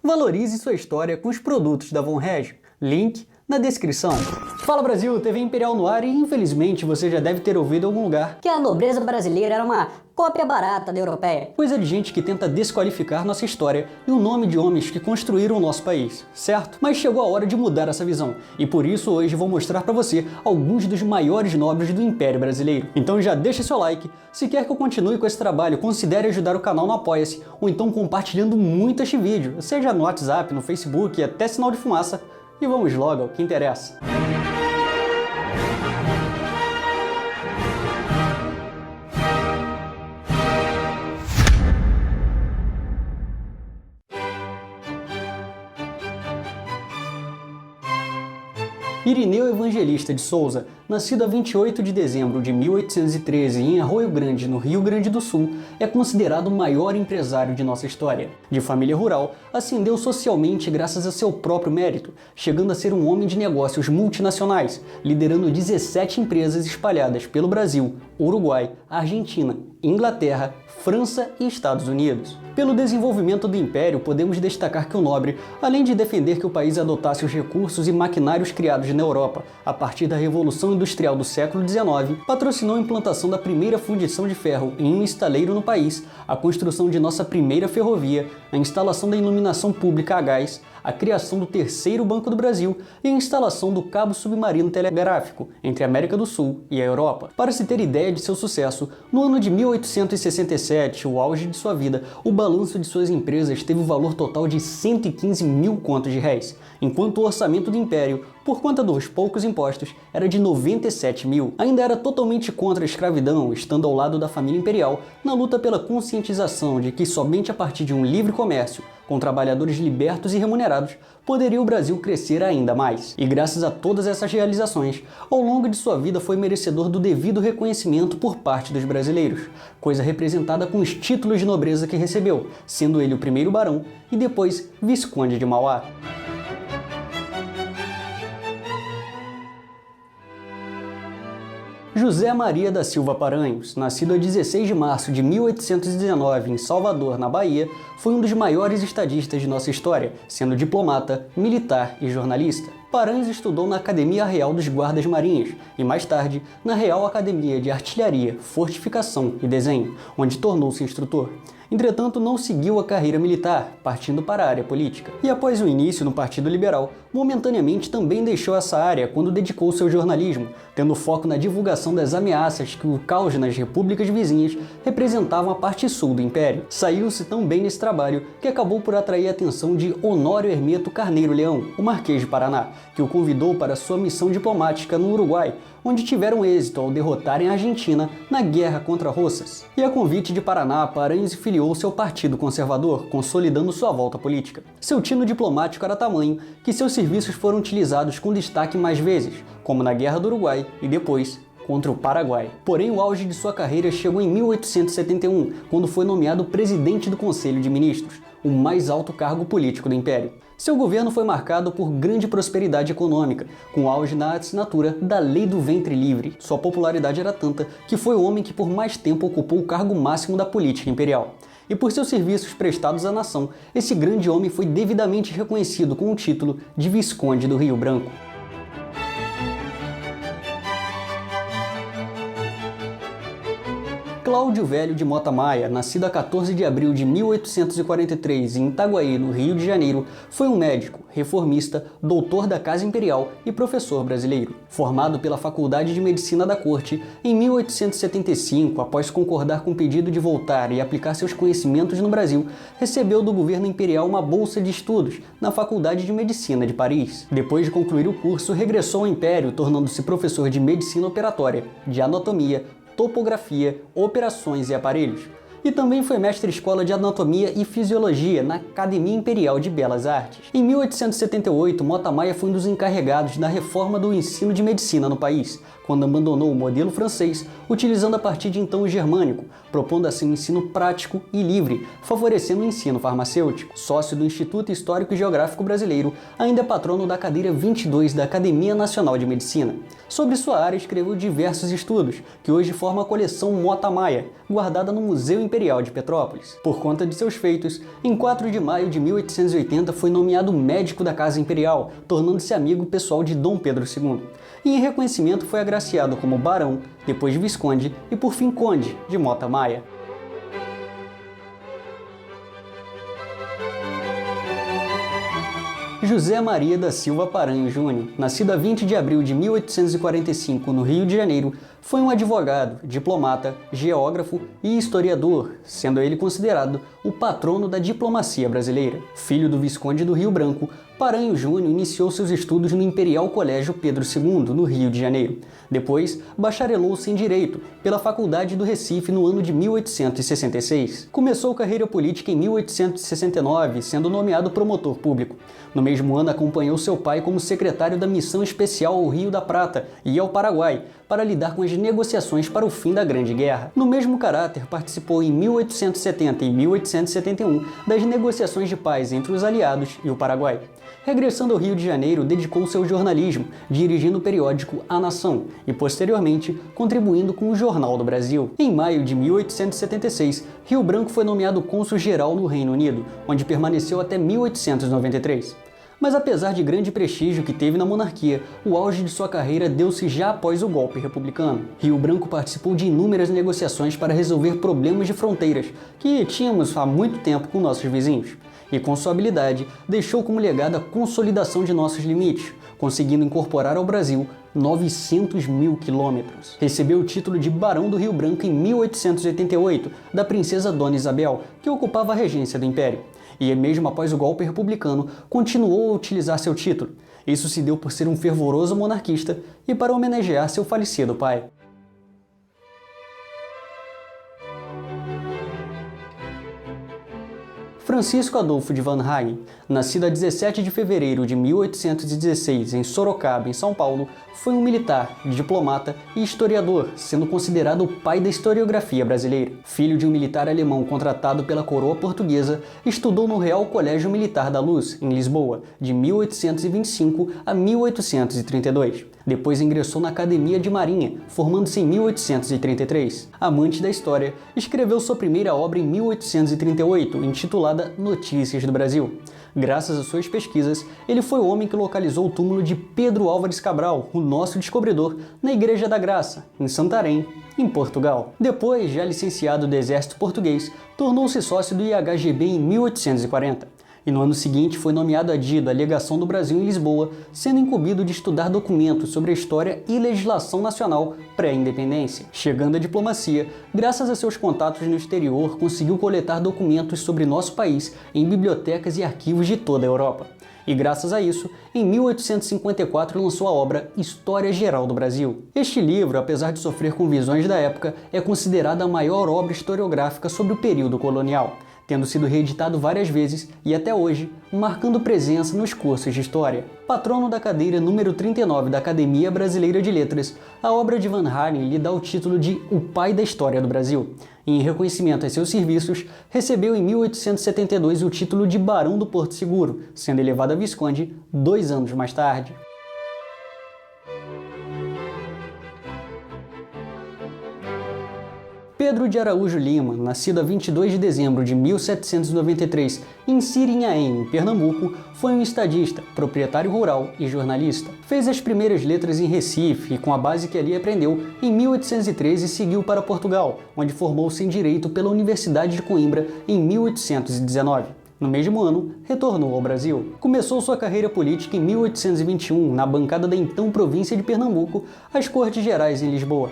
Valorize sua história com os produtos da Von Regio. Link na descrição. Fala Brasil, TV Imperial no ar e infelizmente você já deve ter ouvido em algum lugar que a nobreza brasileira era uma cópia barata da europeia. Coisa de gente que tenta desqualificar nossa história e o nome de homens que construíram o nosso país, certo? Mas chegou a hora de mudar essa visão e por isso hoje vou mostrar pra você alguns dos maiores nobres do Império Brasileiro. Então já deixa seu like, se quer que eu continue com esse trabalho, considere ajudar o canal no Apoia-se ou então compartilhando muito este vídeo, seja no WhatsApp, no Facebook e até sinal de fumaça. E vamos logo ao que interessa. Irineu Evangelista de Souza, nascido a 28 de dezembro de 1813 em Arroio Grande, no Rio Grande do Sul, é considerado o maior empresário de nossa história. De família rural, ascendeu socialmente graças a seu próprio mérito, chegando a ser um homem de negócios multinacionais, liderando 17 empresas espalhadas pelo Brasil, Uruguai, Argentina, Inglaterra, França e Estados Unidos. Pelo desenvolvimento do Império, podemos destacar que o nobre, além de defender que o país adotasse os recursos e maquinários criados na Europa a partir da Revolução Industrial do século XIX, patrocinou a implantação da primeira fundição de ferro em um estaleiro no país, a construção de nossa primeira ferrovia, a instalação da iluminação pública a gás, a criação do terceiro Banco do Brasil e a instalação do cabo submarino telegráfico entre a América do Sul e a Europa. Para se ter ideia de seu sucesso, no ano de 1867, o auge de sua vida, o balanço de suas empresas teve o valor total de 115 mil contos de réis, enquanto o orçamento do Império, por conta dos poucos impostos, era de 97 mil. Ainda era totalmente contra a escravidão, estando ao lado da família imperial na luta pela conscientização de que somente a partir de um livre comércio, com trabalhadores libertos e remunerados, poderia o Brasil crescer ainda mais. E graças a todas essas realizações, ao longo de sua vida foi merecedor do devido reconhecimento por parte dos brasileiros, coisa representada com os títulos de nobreza que recebeu, sendo ele o primeiro barão e depois Visconde de Mauá. José Maria da Silva Paranhos, nascido a 16 de março de 1819 em Salvador, na Bahia, foi um dos maiores estadistas de nossa história, sendo diplomata, militar e jornalista. Paranhos estudou na Academia Real dos Guardas Marinhas e, mais tarde, na Real Academia de Artilharia, Fortificação e Desenho, onde tornou-se instrutor. Entretanto, não seguiu a carreira militar, partindo para a área política. E após o início no Partido Liberal, momentaneamente também deixou essa área quando dedicou-se ao jornalismo, tendo foco na divulgação das ameaças que o caos nas repúblicas vizinhas representavam a parte sul do Império. Saiu-se tão bem nesse trabalho que acabou por atrair a atenção de Honório Hermeto Carneiro Leão, o Marquês de Paraná, que o convidou para sua missão diplomática no Uruguai, onde tiveram êxito ao derrotarem a Argentina na guerra contra Roças. E a convite de Paraná, Paranhos filiou-se ao Partido Conservador, consolidando sua volta política. Seu tino diplomático era tamanho que seus serviços foram utilizados com destaque mais vezes, como na Guerra do Uruguai e depois contra o Paraguai. Porém, o auge de sua carreira chegou em 1871, quando foi nomeado presidente do Conselho de Ministros, o mais alto cargo político do Império. Seu governo foi marcado por grande prosperidade econômica, com auge na assinatura da Lei do Ventre Livre. Sua popularidade era tanta que foi o homem que por mais tempo ocupou o cargo máximo da política imperial. E por seus serviços prestados à nação, esse grande homem foi devidamente reconhecido com o título de Visconde do Rio Branco. Cláudio Velho de Mota Maia, nascido a 14 de abril de 1843 em Itaguaí, no Rio de Janeiro, foi um médico, reformista, doutor da Casa Imperial e professor brasileiro. Formado pela Faculdade de Medicina da Corte, em 1875, após concordar com o pedido de voltar e aplicar seus conhecimentos no Brasil, recebeu do governo imperial uma bolsa de estudos na Faculdade de Medicina de Paris. Depois de concluir o curso, regressou ao Império, tornando-se professor de Medicina Operatória, de Anatomia, Topografia, Operações e Aparelhos. E também foi mestre-escola de Anatomia e Fisiologia na Academia Imperial de Belas Artes. Em 1878, Mota Maia foi um dos encarregados da reforma do ensino de medicina no país, quando abandonou o modelo francês, utilizando a partir de então o germânico, propondo assim um ensino prático e livre, favorecendo o ensino farmacêutico. Sócio do Instituto Histórico e Geográfico Brasileiro, ainda é patrono da cadeira 22 da Academia Nacional de Medicina. Sobre sua área escreveu diversos estudos, que hoje formam a coleção Mota Maia, guardada no Museu Imperial de Petrópolis. Por conta de seus feitos, em 4 de maio de 1880 foi nomeado médico da Casa Imperial, tornando-se amigo pessoal de Dom Pedro II. E em reconhecimento foi agraciado como barão, depois visconde e por fim conde de Mota Maia. José Maria da Silva Paranhos Júnior, nascido a 20 de abril de 1845 no Rio de Janeiro, foi um advogado, diplomata, geógrafo e historiador, sendo ele considerado o patrono da diplomacia brasileira. Filho do Visconde do Rio Branco, Paranhos Júnior iniciou seus estudos no Imperial Colégio Pedro II, no Rio de Janeiro. Depois, bacharelou-se em Direito pela Faculdade do Recife no ano de 1866. Começou carreira política em 1869, sendo nomeado promotor público. No mesmo ano, acompanhou seu pai como secretário da Missão Especial ao Rio da Prata e ao Paraguai, para lidar com as negociações para o fim da Grande Guerra. No mesmo caráter, participou em 1870 e 1871 das negociações de paz entre os aliados e o Paraguai. Regressando ao Rio de Janeiro, dedicou-se ao jornalismo, dirigindo o periódico A Nação e, posteriormente, contribuindo com o Jornal do Brasil. Em maio de 1876, Rio Branco foi nomeado cônsul-geral no Reino Unido, onde permaneceu até 1893. Mas apesar de grande prestígio que teve na monarquia, o auge de sua carreira deu-se já após o golpe republicano. Rio Branco participou de inúmeras negociações para resolver problemas de fronteiras que tínhamos há muito tempo com nossos vizinhos. E com sua habilidade, deixou como legado a consolidação de nossos limites, conseguindo incorporar ao Brasil 900 mil quilômetros. Recebeu o título de Barão do Rio Branco em 1888, da princesa Dona Isabel, que ocupava a regência do Império. E mesmo após o golpe republicano, continuou a utilizar seu título. Isso se deu por ser um fervoroso monarquista e para homenagear seu falecido pai. Francisco Adolfo de Van Hagen, nascido a 17 de fevereiro de 1816 em Sorocaba, em São Paulo, foi um militar, diplomata e historiador, sendo considerado o pai da historiografia brasileira. Filho de um militar alemão contratado pela coroa portuguesa, estudou no Real Colégio Militar da Luz, em Lisboa, de 1825 a 1832. Depois ingressou na Academia de Marinha, formando-se em 1833. Amante da história, escreveu sua primeira obra em 1838, intitulada Notícias do Brasil. Graças às suas pesquisas, ele foi o homem que localizou o túmulo de Pedro Álvares Cabral, o nosso descobridor, na Igreja da Graça, em Santarém, em Portugal. Depois, já licenciado do Exército Português, tornou-se sócio do IHGB em 1840. E no ano seguinte foi nomeado adido à Legação do Brasil em Lisboa, sendo incumbido de estudar documentos sobre a história e legislação nacional pré-independência. Chegando à diplomacia, graças a seus contatos no exterior, conseguiu coletar documentos sobre nosso país em bibliotecas e arquivos de toda a Europa. E graças a isso, em 1854 lançou a obra História Geral do Brasil. Este livro, apesar de sofrer com visões da época, é considerada a maior obra historiográfica sobre o período colonial, tendo sido reeditado várias vezes e até hoje, marcando presença nos cursos de História. Patrono da cadeira número 39 da Academia Brasileira de Letras, a obra de Van Hagen lhe dá o título de O Pai da História do Brasil. E em reconhecimento a seus serviços, recebeu em 1872 o título de Barão do Porto Seguro, sendo elevado a Visconde 2 anos mais tarde. Pedro de Araújo Lima, nascido a 22 de dezembro de 1793 em Sirinhaém, em Pernambuco, foi um estadista, proprietário rural e jornalista. Fez as primeiras letras em Recife e, com a base que ali aprendeu, em 1813 seguiu para Portugal, onde formou-se em Direito pela Universidade de Coimbra em 1819. No mesmo ano, retornou ao Brasil. Começou sua carreira política em 1821, na bancada da então província de Pernambuco, às Cortes Gerais em Lisboa.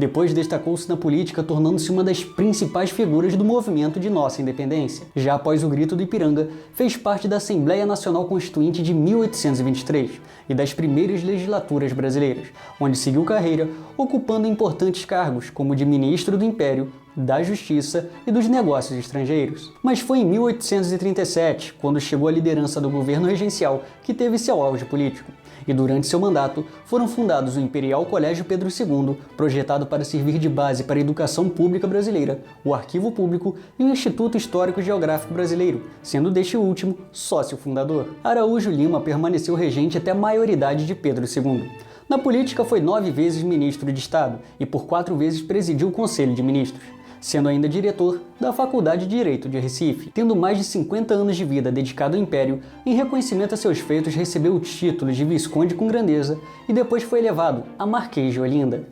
Depois destacou-se na política, tornando-se uma das principais figuras do movimento de nossa independência. Já após o Grito do Ipiranga, fez parte da Assembleia Nacional Constituinte de 1823 e das primeiras legislaturas brasileiras, onde seguiu carreira, ocupando importantes cargos como de ministro do Império, da Justiça e dos Negócios Estrangeiros. Mas foi em 1837, quando chegou à liderança do governo regencial, que teve seu auge político. E durante seu mandato, foram fundados o Imperial Colégio Pedro II, projetado para servir de base para a educação pública brasileira, o Arquivo Público e o Instituto Histórico Geográfico Brasileiro, sendo deste último sócio fundador. Araújo Lima permaneceu regente até a maioridade de Pedro II. Na política foi 9 vezes ministro de Estado e por 4 vezes presidiu o Conselho de Ministros. sendo ainda diretor da Faculdade de Direito de Recife. Tendo mais de 50 anos de vida dedicado ao Império, em reconhecimento a seus feitos recebeu o título de Visconde com Grandeza e depois foi elevado a Marquês de Olinda.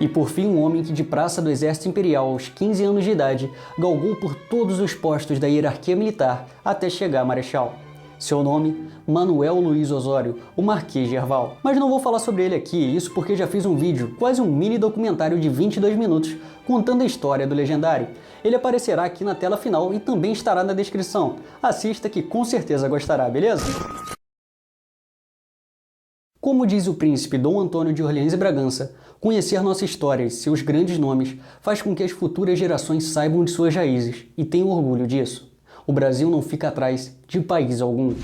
E por fim, um homem que de praça do Exército Imperial aos 15 anos de idade galgou por todos os postos da hierarquia militar até chegar a marechal. Seu nome, Manuel Luiz Osório, o Marquês de Herval. Mas não vou falar sobre ele aqui, isso porque já fiz um vídeo, quase um mini documentário de 22 minutos, contando a história do legendário. Ele aparecerá aqui na tela final e também estará na descrição. Assista que com certeza gostará, beleza? Como diz o príncipe Dom Antônio de Orleans e Bragança, conhecer nossa história e seus grandes nomes faz com que as futuras gerações saibam de suas raízes e tenham orgulho disso. O Brasil não fica atrás de país algum.